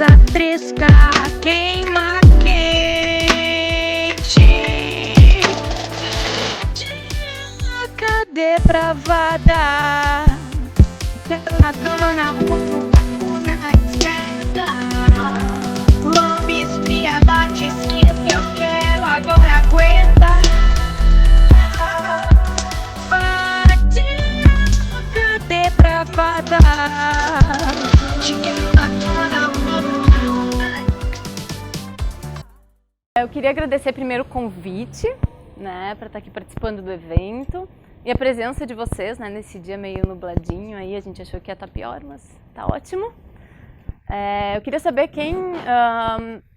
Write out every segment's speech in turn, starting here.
brasa tresca, queima quente. Dica depravada, pela dona na esquerda. Lambis, piadotes que eu quero agora aguenta. Dica depravada. Eu queria agradecer primeiro o convite, né, para estar aqui participando do evento e a presença de vocês, né, nesse dia meio nubladinho aí. A gente achou que ia estar pior, mas tá ótimo. Eu queria saber quem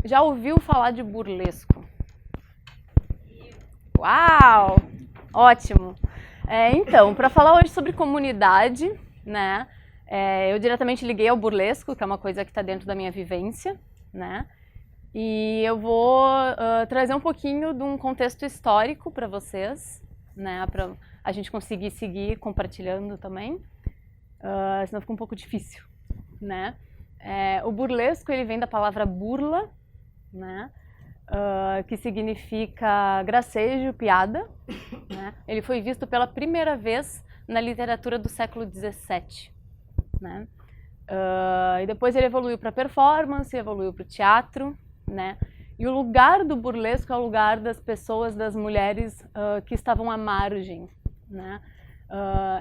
já ouviu falar de burlesco. Uau! Ótimo! Então, para falar hoje sobre comunidade, né, eu diretamente liguei ao burlesco, que é uma coisa que está dentro da minha vivência, né? E eu vou trazer um pouquinho de um contexto histórico para vocês, né, para a gente conseguir seguir compartilhando também, senão fica um pouco difícil, né? O burlesco, ele vem da palavra burla, né, que significa gracejo, piada, né? Ele foi visto pela primeira vez na literatura do século XVII, né? E depois ele evoluiu para performance, evoluiu para o teatro, né? E o lugar do burlesco é o lugar das pessoas, das mulheres que estavam à margem, né?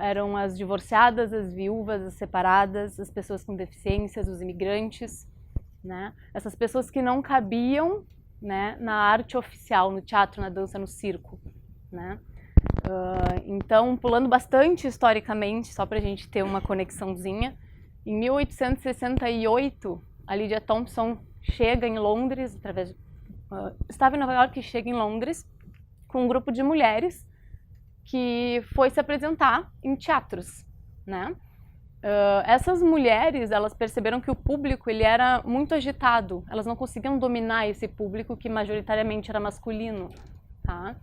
Eram as divorciadas, as viúvas, as separadas, as pessoas com deficiências, os imigrantes, né? Essas pessoas que não cabiam, né, na arte oficial, no teatro, na dança, no circo, né? Então, pulando bastante historicamente, só para a gente ter uma conexãozinha, em 1868, a Lydia Thompson chega em Londres, estava em Nova York e chega em Londres com um grupo de mulheres que foi se apresentar em teatros, né? Essas mulheres, elas perceberam que o público ele era muito agitado, elas não conseguiam dominar esse público que majoritariamente era masculino, tá?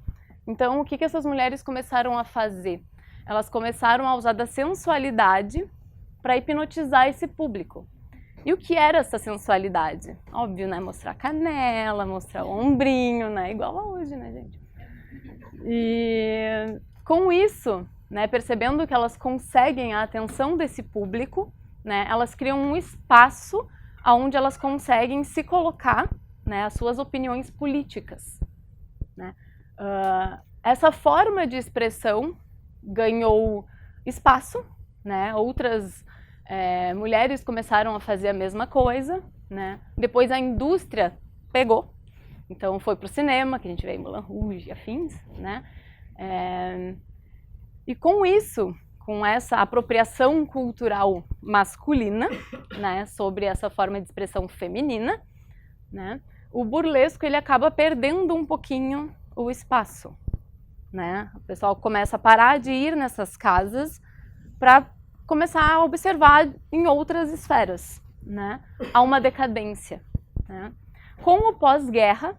Então, o que essas mulheres começaram a fazer? Elas começaram a usar da sensualidade para hipnotizar esse público. E o que era essa sensualidade? Óbvio, né? Mostrar canela, mostrar o ombrinho, né? Igual a hoje, né, gente? E com isso, né, percebendo que elas conseguem a atenção desse público, né, elas criam um espaço onde elas conseguem se colocar, né, as suas opiniões políticas, né? Essa forma de expressão ganhou espaço, né? Outras mulheres começaram a fazer a mesma coisa, né? Depois a indústria pegou, então foi para o cinema, que a gente vê em Moulin Rouge e afins, né? E com isso, com essa apropriação cultural masculina, né, sobre essa forma de expressão feminina, né, o burlesco ele acaba perdendo um pouquinho o espaço, né? O pessoal começa a parar de ir nessas casas para começar a observar em outras esferas, né? Há uma decadência, né? Com o pós-guerra,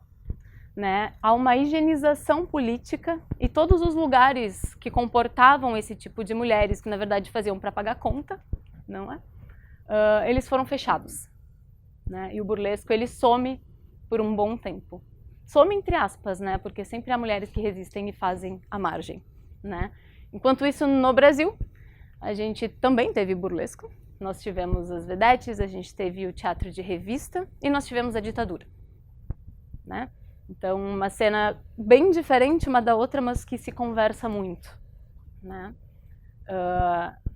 né, há uma higienização política e todos os lugares que comportavam esse tipo de mulheres, que na verdade faziam para pagar conta, não é? Eles foram fechados, né? E o burlesco ele some por um bom tempo. Some entre aspas, né? Porque sempre há mulheres que resistem e fazem à margem, né? Enquanto isso, no Brasil, a gente também teve burlesco. Nós tivemos as vedetes, a gente teve o teatro de revista e nós tivemos a ditadura, né? Então, uma cena bem diferente uma da outra, mas que se conversa muito, né?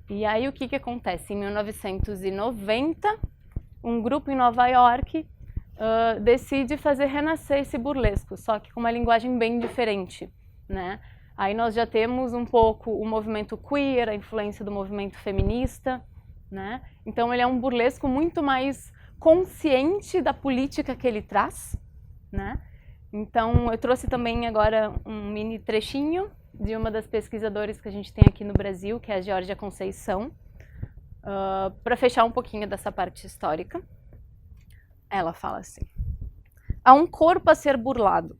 E aí, o que acontece? Em 1990, um grupo em Nova York decide fazer renascer esse burlesco, só que com uma linguagem bem diferente, né? Aí nós já temos um pouco o movimento queer, a influência do movimento feminista, né? Então, ele é um burlesco muito mais consciente da política que ele traz, né? Então, eu trouxe também agora um mini trechinho de uma das pesquisadoras que a gente tem aqui no Brasil, que é a Georgia Conceição, para fechar um pouquinho dessa parte histórica. Ela fala assim: há um corpo a ser burlado.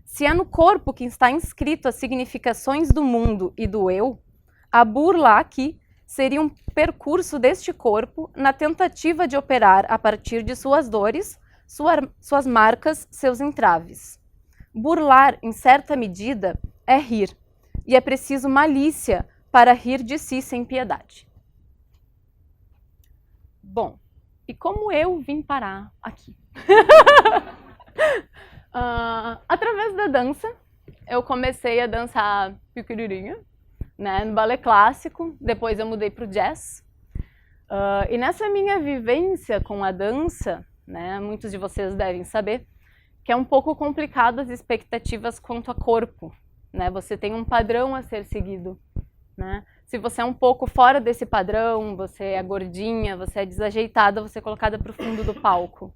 Se é no corpo que está inscrito as significações do mundo e do eu, a burla aqui seria um percurso deste corpo na tentativa de operar a partir de suas dores, suas marcas, seus entraves. Burlar, em certa medida, é rir, e é preciso malícia para rir de si sem piedade. Bom, e como eu vim parar aqui? Através da dança, eu comecei a dançar piquiririnha, né, no balé clássico, depois eu mudei para o jazz. E nessa minha vivência com a dança, né, muitos de vocês devem saber que é um pouco complicado as expectativas quanto a corpo, né? Você tem um padrão a ser seguido, né? Se você é um pouco fora desse padrão, você é gordinha, você é desajeitada, você é colocada para o fundo do palco,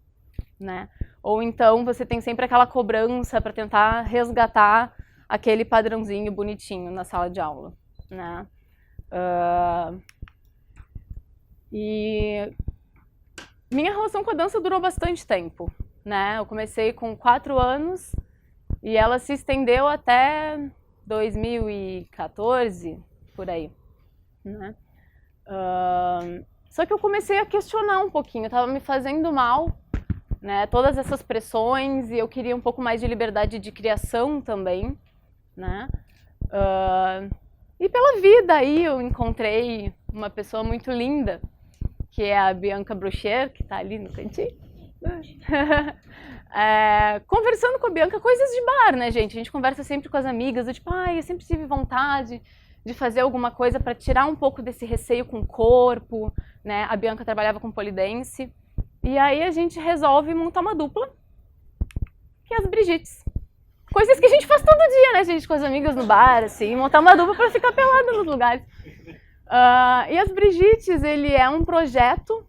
né? Ou então você tem sempre aquela cobrança para tentar resgatar aquele padrãozinho bonitinho na sala de aula, né? E minha relação com a dança durou bastante tempo, né? Eu comecei com 4 anos e ela se estendeu até 2014, por aí, né? Só que eu comecei a questionar um pouquinho, estava me fazendo mal, né? Todas essas pressões, e eu queria um pouco mais de liberdade de criação também, né? E pela vida aí eu encontrei uma pessoa muito linda, que é a Bianca Brucher, que está ali no cantinho. Conversando com a Bianca, coisas de bar, né, gente? A gente conversa sempre com as amigas, do tipo, eu sempre tive vontade de fazer alguma coisa para tirar um pouco desse receio com o corpo, né? A Bianca trabalhava com polidense. E aí a gente resolve montar uma dupla, que é as Brigittes. Coisas que a gente faz todo dia, né, gente? Com as amigas no bar, assim, montar uma dupla para ficar pelada nos lugares. E as Brigittes, ele é um projeto,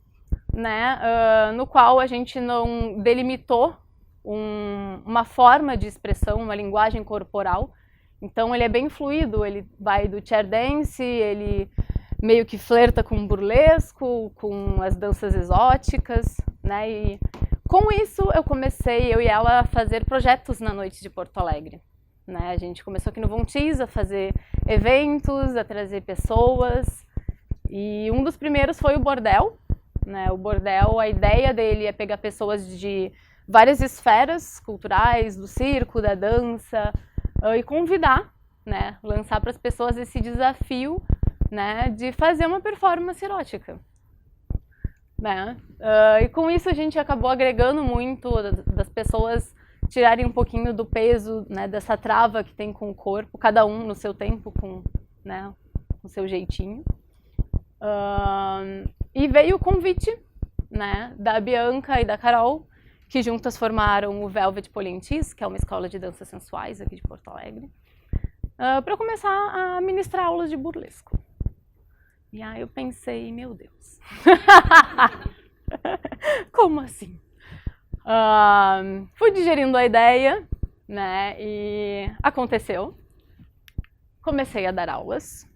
né, no qual a gente não delimitou uma forma de expressão, uma linguagem corporal. Então ele é bem fluido, ele vai do chair dance, ele meio que flerta com o burlesco, com as danças exóticas, né, e com isso eu comecei, eu e ela, a fazer projetos na noite de Porto Alegre. Né? A gente começou aqui no Vontis a fazer eventos, a trazer pessoas, e um dos primeiros foi o Bordel. Né? O Bordel, a ideia dele é pegar pessoas de várias esferas culturais, do circo, da dança, e convidar, né? Lançar para as pessoas esse desafio, né, de fazer uma performance erótica. Né? E com isso a gente acabou agregando muito das pessoas tirarem um pouquinho do peso, né, dessa trava que tem com o corpo, cada um no seu tempo, com, né, o seu jeitinho. E veio o convite, né, da Bianca e da Carol, que juntas formaram o Velvet Polientis, que é uma escola de danças sensuais aqui de Porto Alegre, para começar a ministrar aulas de burlesco. E aí eu pensei, meu Deus, como assim? Fui digerindo a ideia, né, e aconteceu. Comecei a dar aulas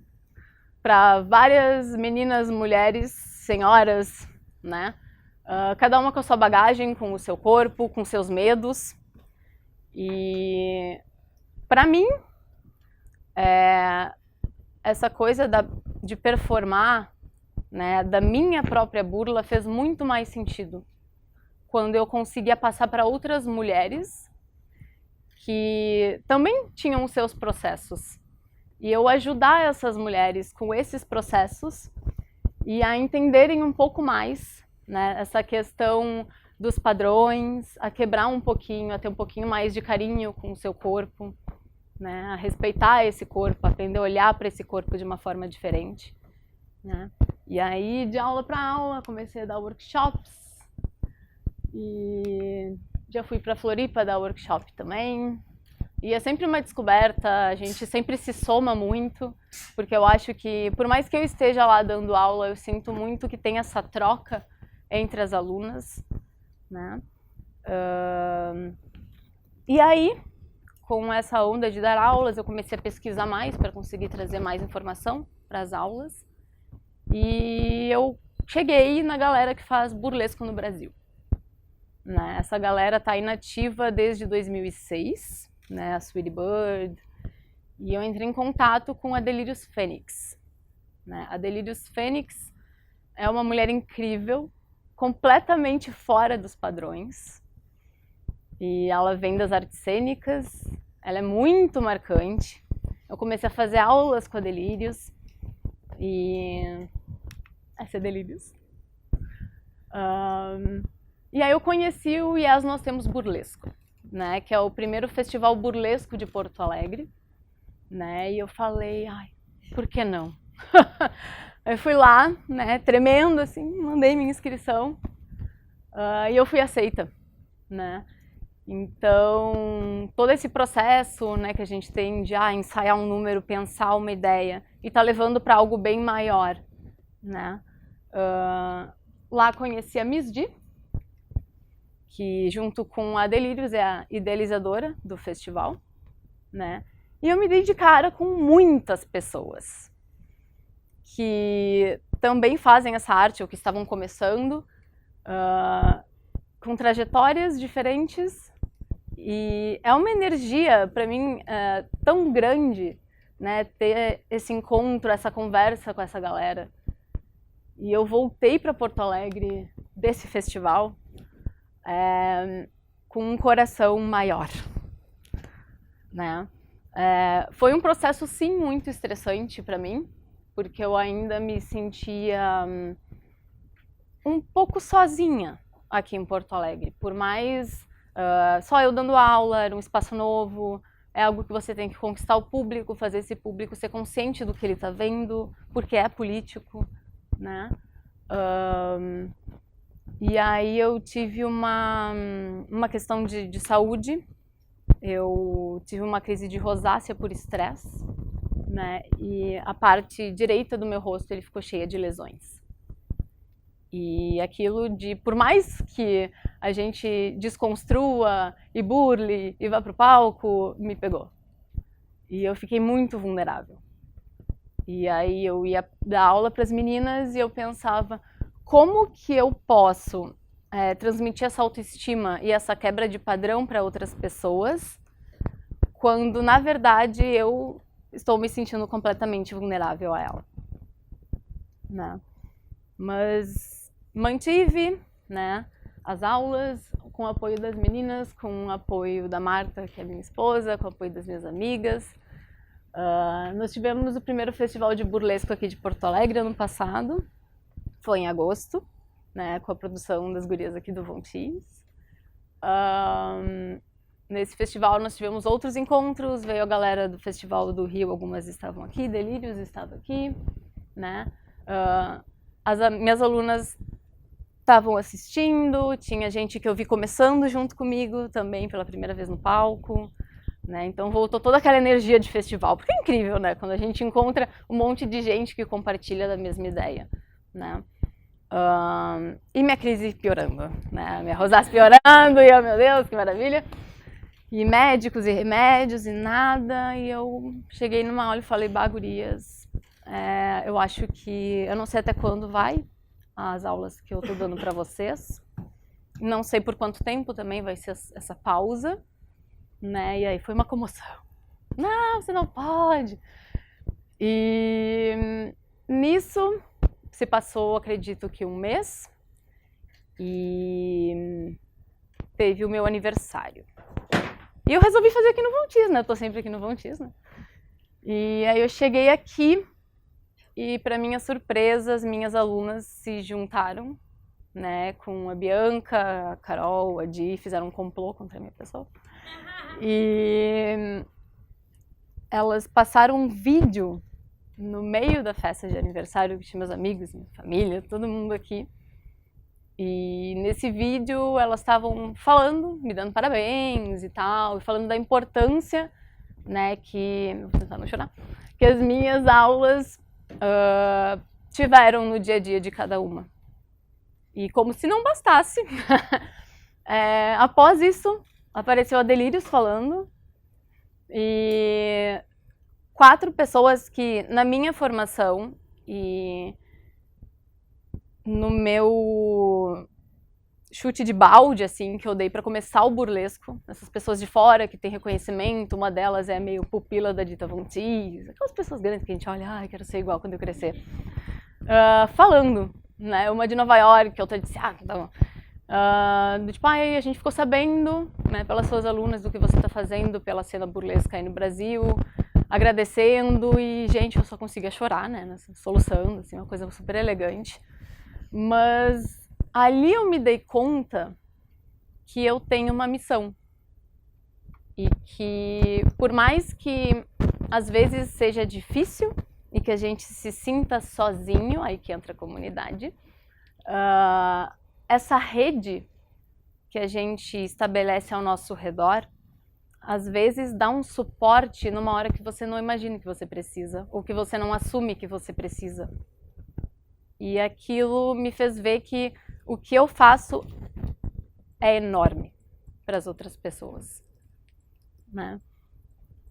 para várias meninas, mulheres, senhoras, né, cada uma com a sua bagagem, com o seu corpo, com seus medos. E para mim, essa coisa de performar, né, da minha própria burla fez muito mais sentido quando eu conseguia passar para outras mulheres que também tinham os seus processos. E eu ajudar essas mulheres com esses processos e a entenderem um pouco mais, né, essa questão dos padrões, a quebrar um pouquinho, a ter um pouquinho mais de carinho com o seu corpo, né, a respeitar esse corpo, aprender a olhar para esse corpo de uma forma diferente. Né? E aí, de aula para aula, comecei a dar workshops. E já fui para Floripa dar workshop também. E é sempre uma descoberta, a gente sempre se soma muito, porque eu acho que, por mais que eu esteja lá dando aula, eu sinto muito que tem essa troca entre as alunas. Né? E aí, com essa onda de dar aulas, eu comecei a pesquisar mais para conseguir trazer mais informação para as aulas. E eu cheguei na galera que faz burlesco no Brasil. Né? Essa galera está inativa desde 2006, né? A Sweetie Bird. E eu entrei em contato com a Delirious Fênix. né? A Delírios Fênix é uma mulher incrível, completamente fora dos padrões. E ela vem das artes cênicas, ela é muito marcante. Eu comecei a fazer aulas com a Delírios e... essa é Delírios. E aí eu conheci o Yes Nós Temos Burlesco, né? Que é o primeiro festival burlesco de Porto Alegre, né? E eu falei, ai, por que não? Eu fui lá, né, tremendo assim, mandei minha inscrição e eu fui aceita, né? Então, todo esse processo, né, que a gente tem de ensaiar um número, pensar uma ideia e tá levando para algo bem maior, né? Lá conheci a Miss Di, que junto com a Delírios é a idealizadora do festival, né? E eu me dei de cara com muitas pessoas que também fazem essa arte ou que estavam começando, com trajetórias diferentes. E é uma energia, para mim, tão grande, né, ter esse encontro, essa conversa com essa galera. E eu voltei para Porto Alegre desse festival com um coração maior, né? Foi um processo, sim, muito estressante para mim, porque eu ainda me sentia um pouco sozinha aqui em Porto Alegre, por mais... só eu dando aula, era um espaço novo, é algo que você tem que conquistar o público, fazer esse público ser consciente do que ele está vendo, porque é político, né? E aí eu tive uma questão de saúde, eu tive uma crise de rosácea por estresse, né? E a parte direita do meu rosto ele ficou cheia de lesões. E aquilo por mais que a gente desconstrua e burle e vá pro palco, me pegou. E eu fiquei muito vulnerável. E aí eu ia dar aula para as meninas e eu pensava, como que eu posso transmitir essa autoestima e essa quebra de padrão para outras pessoas, quando na verdade eu estou me sentindo completamente vulnerável a ela, né? Mas mantive, né, as aulas com o apoio das meninas, com o apoio da Marta, que é minha esposa, com o apoio das minhas amigas. Nós tivemos o primeiro festival de burlesco aqui de Porto Alegre ano passado, foi em agosto, né, com a produção das gurias aqui do Von Teese. Nesse festival nós tivemos outros encontros, veio a galera do Festival do Rio, algumas estavam aqui, Delírios estava aqui, né? As minhas alunas estavam assistindo, tinha gente que eu vi começando junto comigo também pela primeira vez no palco, né? Então voltou toda aquela energia de festival, porque é incrível, né? Quando a gente encontra um monte de gente que compartilha da mesma ideia, né? E minha crise piorando, né? Minha rosácea piorando, e oh meu Deus, que maravilha! E médicos e remédios e nada, e eu cheguei numa aula e falei, gurias, eu acho que, eu não sei até quando vai as aulas que eu tô dando para vocês, não sei por quanto tempo também vai ser essa pausa, né? E aí foi uma comoção. Não, você não pode! E nisso se passou, acredito que um mês, e teve o meu aniversário. E eu resolvi fazer aqui no Von Teese, né? Eu tô sempre aqui no Von Teese, né? E aí eu cheguei aqui e, para minha surpresa, as minhas alunas se juntaram, né? Com a Bianca, a Carol, a Di, fizeram um complô contra a minha pessoa. E elas passaram um vídeo no meio da festa de aniversário, que tinha meus amigos, minha família, todo mundo aqui. E nesse vídeo elas estavam falando, me dando parabéns e tal, e falando da importância, né, vou tentar não chorar, que as minhas aulas tiveram no dia a dia de cada uma. E como se não bastasse, após isso apareceu a Delírios falando, e 4 pessoas que na minha formação e no meu chute de balde, assim, que eu dei para começar o burlesco. Essas pessoas de fora que têm reconhecimento, uma delas é meio pupila da Dita Von Teese, aquelas pessoas grandes que a gente olha, ai, quero ser igual quando eu crescer. Falando, né? Uma de Nova York, outra de Seattle. Tipo, a gente ficou sabendo, né, pelas suas alunas do que você está fazendo pela cena burlesca aí no Brasil, agradecendo e, gente, eu só conseguia chorar, né, soluçando, assim, uma coisa super elegante. Mas ali eu me dei conta que eu tenho uma missão e que, por mais que às vezes seja difícil e que a gente se sinta sozinho, aí que entra a comunidade, essa rede que a gente estabelece ao nosso redor, às vezes dá um suporte numa hora que você não imagina que você precisa, ou que você não assume que você precisa. E aquilo me fez ver que o que eu faço é enorme para as outras pessoas, né?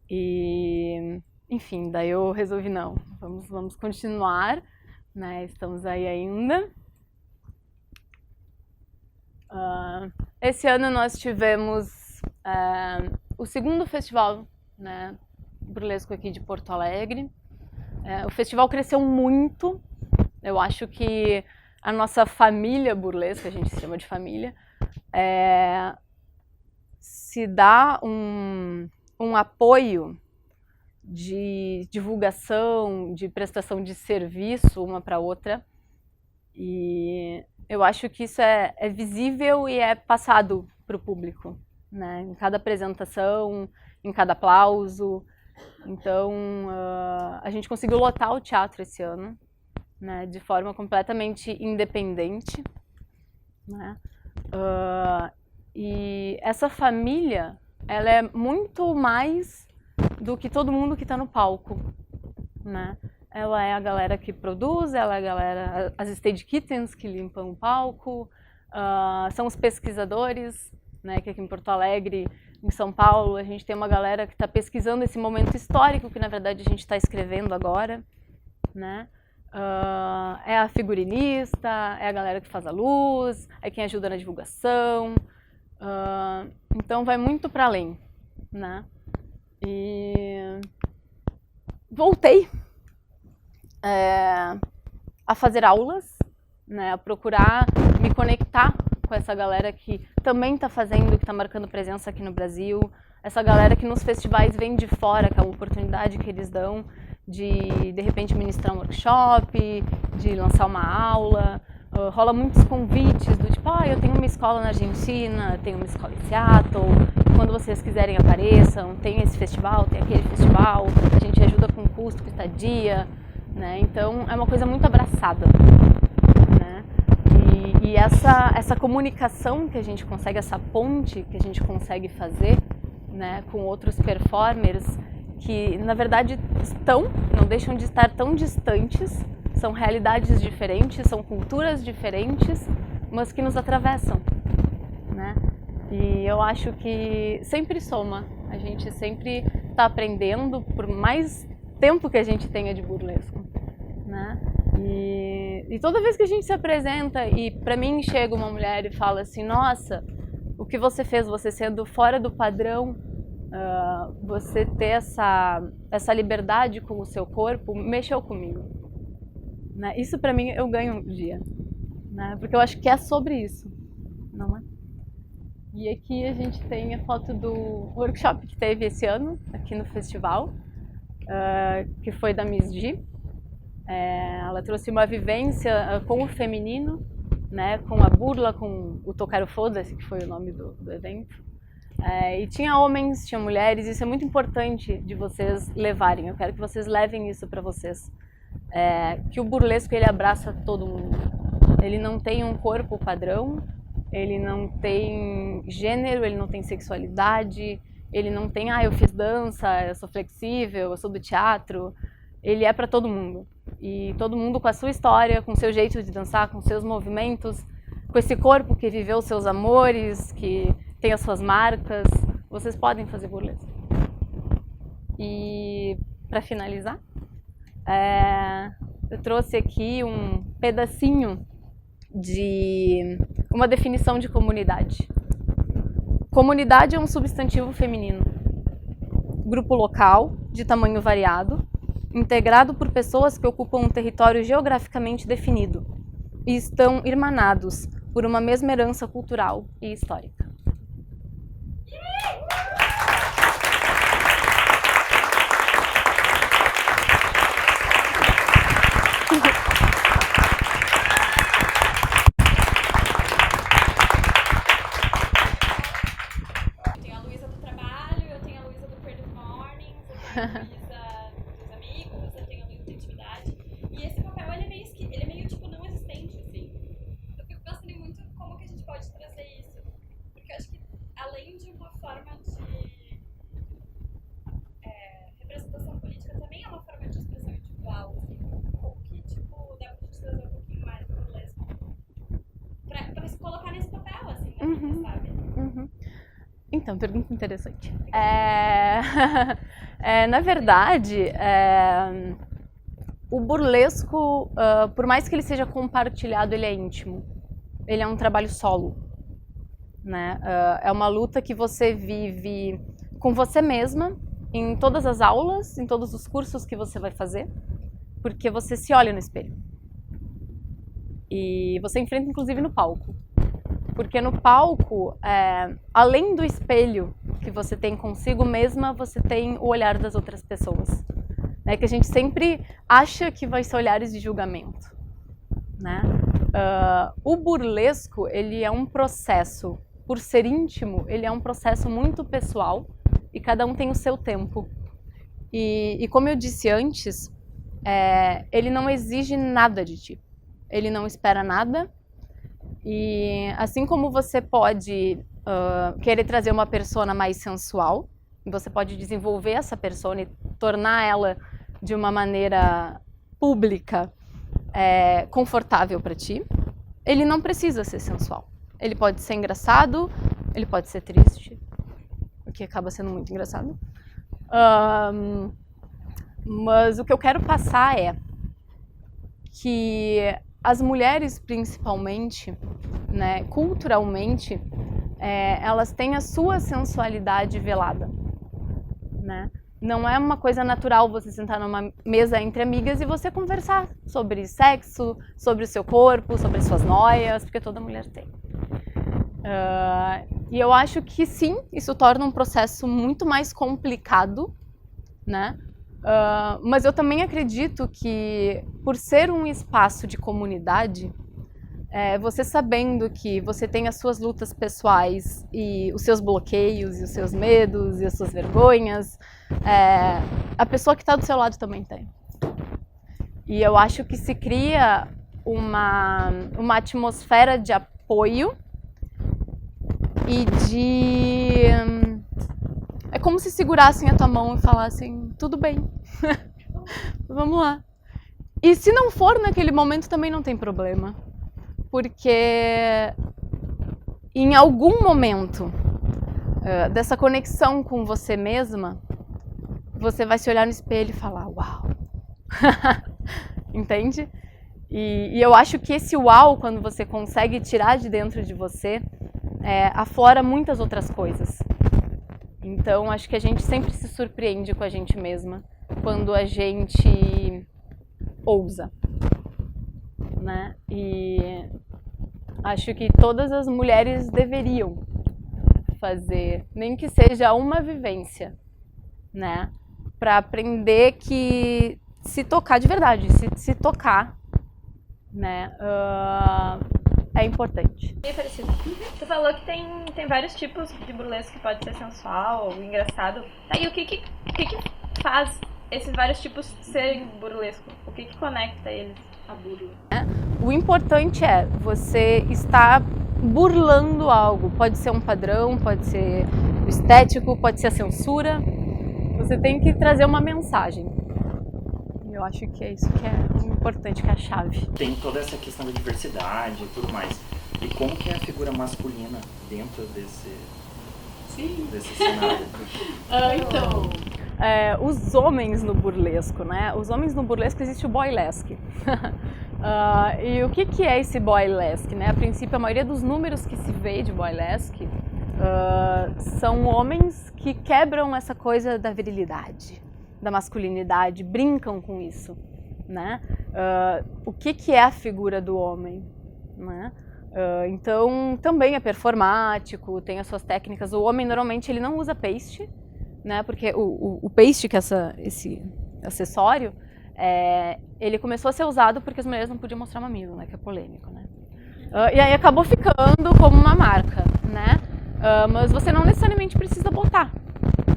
E, enfim, daí eu resolvi, não, vamos continuar, né? Estamos aí ainda. Esse ano nós tivemos o segundo festival, né, burlesco aqui de Porto Alegre. O festival cresceu muito. Eu acho que a nossa família burlesca, a gente se chama de família, se dá um apoio de divulgação, de prestação de serviço uma para outra. E eu acho que isso é visível e é passado para o público, né? Em cada apresentação, em cada aplauso. Então, a gente conseguiu lotar o teatro esse ano, né? De forma completamente independente, né? E essa família, ela é muito mais do que todo mundo que está no palco, né? Ela é a galera que produz, ela é a galera, as stage kittens que limpam o palco, são os pesquisadores, né, que aqui em Porto Alegre, em São Paulo, a gente tem uma galera que está pesquisando esse momento histórico que na verdade a gente está escrevendo agora, né? É a figurinista, é a galera que faz a luz, é quem ajuda na divulgação, então vai muito para além, né? E voltei a fazer aulas, né, a procurar me conectar com essa galera que também está fazendo, que está marcando presença aqui no Brasil, essa galera que nos festivais vem de fora, que é uma oportunidade que eles dão de repente ministrar um workshop, de lançar uma aula. Rola muitos convites do tipo, eu tenho uma escola na Argentina, tenho uma escola em Seattle, quando vocês quiserem apareçam, tem esse festival, tem aquele festival, a gente ajuda com custo, com estadia, né? Então é uma coisa muito abraçada, né? E essa comunicação que a gente consegue, essa ponte que a gente consegue fazer, né, com outros performers que na verdade não deixam de estar tão distantes, são realidades diferentes, são culturas diferentes, mas que nos atravessam, né? E eu acho que sempre soma, a gente sempre está aprendendo, por mais tempo que a gente tenha de burlesco, né? E toda vez que a gente se apresenta e para mim chega uma mulher e fala assim, nossa, o que você fez, você sendo fora do padrão, você ter essa liberdade com o seu corpo, mexeu comigo, né? Isso para mim eu ganho um dia, né? Porque eu acho que é sobre isso, não é? E aqui a gente tem a foto do workshop que teve esse ano aqui no festival, que foi da Miss G. Ela trouxe uma vivência com o feminino, né, com a burla, com o Tocar o Foda-se, que foi o nome do evento. E tinha homens, tinha mulheres, isso é muito importante de vocês levarem, eu quero que vocês levem isso para vocês. Que o burlesco ele abraça todo mundo, ele não tem um corpo padrão, ele não tem gênero, ele não tem sexualidade, ele não tem, eu fiz dança, eu sou flexível, eu sou do teatro. Ele é para todo mundo, e todo mundo com a sua história, com o seu jeito de dançar, com seus movimentos, com esse corpo que viveu os seus amores, que tem as suas marcas, vocês podem fazer burlesco. E para finalizar, eu trouxe aqui um pedacinho de uma definição de comunidade. Comunidade é um substantivo feminino. Grupo local, de tamanho variado, integrado por pessoas que ocupam um território geograficamente definido e estão irmanados por uma mesma herança cultural e histórica. Luísa dos amigos, eu tenho a Luísa da atividade. E esse papel, ele é meio tipo não existente, assim. Eu fico pensando muito como que a gente pode trazer isso. Porque eu acho que além de uma forma de representação política, também é uma forma de expressão individual, assim. Ou que, tipo, dá pra gente trazer um pouquinho mais do burlesco. Pra se colocar nesse papel, assim, né? Sabe? Então, pergunta interessante. Na verdade, o burlesco, por mais que ele seja compartilhado, ele é íntimo. Ele é um trabalho solo, né? É uma luta que você vive com você mesma, em todas as aulas, em todos os cursos que você vai fazer, porque você se olha no espelho. E você enfrenta, inclusive, no palco. Porque no palco, além do espelho que você tem consigo mesma, você tem o olhar das outras pessoas. Né? Que a gente sempre acha que vai ser olhares de julgamento. Né? O burlesco, ele é um processo, por ser íntimo, ele é um processo muito pessoal e cada um tem o seu tempo. E como eu disse antes, ele não exige nada de ti. Ele não espera nada. E assim como você pode querer trazer uma persona mais sensual, você pode desenvolver essa persona e tornar ela de uma maneira pública, confortável para ti, ele não precisa ser sensual. Ele pode ser engraçado, ele pode ser triste, o que acaba sendo muito engraçado. Mas o que eu quero passar é que as mulheres, principalmente, né, culturalmente, elas têm a sua sensualidade velada, né? Não é uma coisa natural você sentar numa mesa entre amigas e você conversar sobre sexo, sobre o seu corpo, sobre as suas noias, porque toda mulher tem. E eu acho que sim, isso torna um processo muito mais complicado, né? Mas eu também acredito que, por ser um espaço de comunidade, você sabendo que você tem as suas lutas pessoais e os seus bloqueios, e os seus medos, e as suas vergonhas, a pessoa que está do seu lado também tem. E eu acho que se cria uma atmosfera de apoio e de... É como se segurassem a tua mão e falassem, tudo bem, vamos lá. E se não for naquele momento, também não tem problema. Porque em algum momento dessa conexão com você mesma, você vai se olhar no espelho e falar, uau! Entende? E eu acho que esse uau, quando você consegue tirar de dentro de você, aflora muitas outras coisas. Então, acho que a gente sempre se surpreende com a gente mesma quando a gente ousa, né? E acho que todas as mulheres deveriam fazer, nem que seja uma vivência, né? Para aprender que se tocar de verdade, se tocar, né? É importante. E parecido. Tu falou que tem vários tipos de burlesco que pode ser sensual ou engraçado. E o que faz esses vários tipos serem burlesco? O que conecta eles a burla? O importante é você estar burlando algo. Pode ser um padrão, pode ser o estético, pode ser a censura. Você tem que trazer uma mensagem. Eu acho que é isso que é importante, que é a chave. Tem toda essa questão da diversidade e tudo mais. E como que é a figura masculina dentro desse cenário? Os homens no burlesco, né? Os homens no burlesco existe o boylesque. E o que é esse boylesque, né? A princípio, a maioria dos números que se vê de boylesque são homens que quebram essa coisa da virilidade, da masculinidade, brincam com isso, né? O que é a figura do homem, né? Então, também é performático, tem as suas técnicas. O homem, normalmente, ele não usa paste, né? Porque o paste, que é esse acessório, ele começou a ser usado porque as mulheres não podiam mostrar mamilo, né? Que é polêmico, né? E aí acabou ficando como uma marca, né? Mas você não necessariamente precisa botar,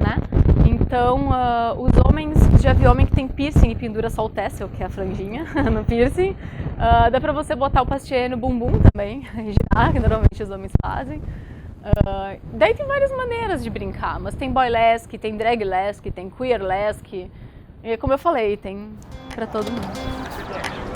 né? Então, os homens, já vi homem que tem piercing e pendura só o tassel, que é a franjinha no piercing. Dá pra você botar o pastier no bumbum também, girar, que normalmente os homens fazem. Daí tem várias maneiras de brincar, mas tem boylesque, tem draglesque, tem queerlesque. E como eu falei, tem pra todo mundo.